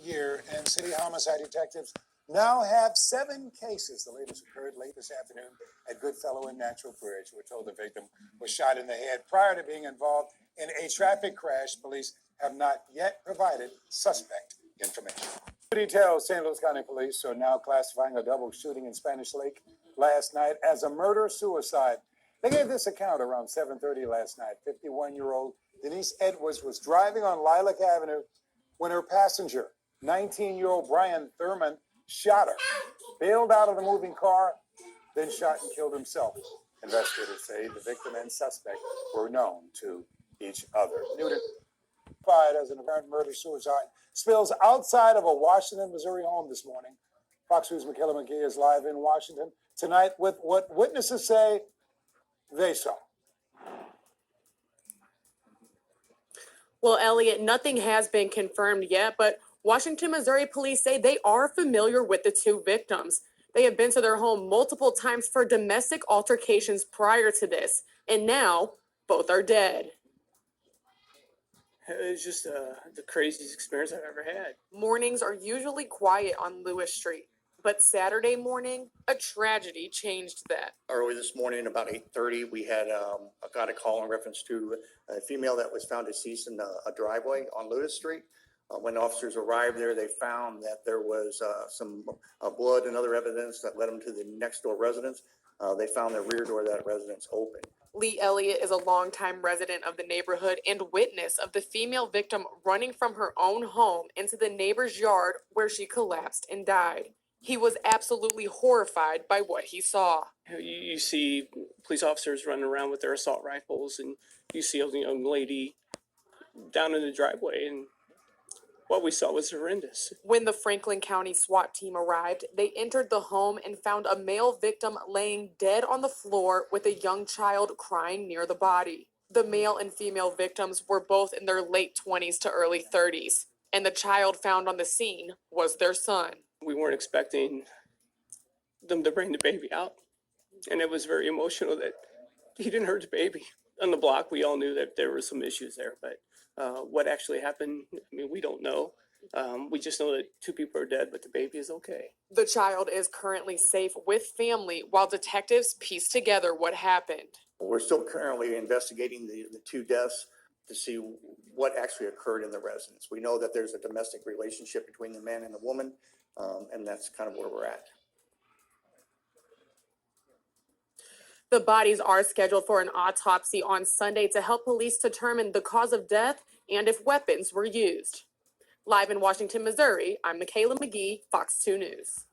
year, and city homicide detectives now have 7 cases. The latest occurred late this afternoon at Goodfellow and Natural Bridge. We're told the victim was shot in the head prior to being involved in a traffic crash. Police have not yet provided suspect information. Details: St. Louis County Police are now classifying a double shooting in Spanish Lake last night as a murder-suicide. They gave this account around 7:30 last night. 51-year-old Denise Edwards was driving on Lilac Avenue when her passenger, 19-year-old Brian Thurman, shot her, bailed out of the moving car, then shot and killed himself. Investigators say the victim and suspect were known to each other. Newton, as an apparent murder-suicide, spills outside of a Washington, Missouri home this morning. Fox News' Michaela McGee is live in Washington tonight with what witnesses say they saw. Well, Elliot, nothing has been confirmed yet, but Washington, Missouri police say they are familiar with the 2 victims. They have been to their home multiple times for domestic altercations prior to this, and now both are dead. It's just the craziest experience I've ever had. Mornings are usually quiet on Lewis Street, but Saturday morning, a tragedy changed that. Early this morning, about 8:30, we had got a call in reference to a female that was found deceased in a driveway on Lewis Street. When officers arrived there, they found that there was some blood and other evidence that led them to the next door residence. They found the rear door of that residence open. Lee Elliott is a longtime resident of the neighborhood and witness of the female victim running from her own home into the neighbor's yard where she collapsed and died. He was absolutely horrified by what he saw. You see police officers running around with their assault rifles, and you see a young lady down in the driveway, and what we saw was horrendous. When the Franklin County SWAT team arrived, they entered the home and found a male victim laying dead on the floor with a young child crying near the body. The male and female victims were both in their late 20s to early 30s, and the child found on the scene was their son. We weren't expecting them to bring the baby out, and it was very emotional that he didn't hurt the baby. On the block, we all knew that there were some issues there, but what actually happened, I mean, we don't know. We just know that 2 people are dead, but the baby is okay. The child is currently safe with family while detectives piece together what happened. We're still currently investigating the 2 deaths to see what actually occurred in the residence. We know that there's a domestic relationship between the man and the woman, and that's kind of where we're at. The bodies are scheduled for an autopsy on Sunday to help police determine the cause of death and if weapons were used. Live in Washington, Missouri, I'm Michaela McGee, Fox 2 News.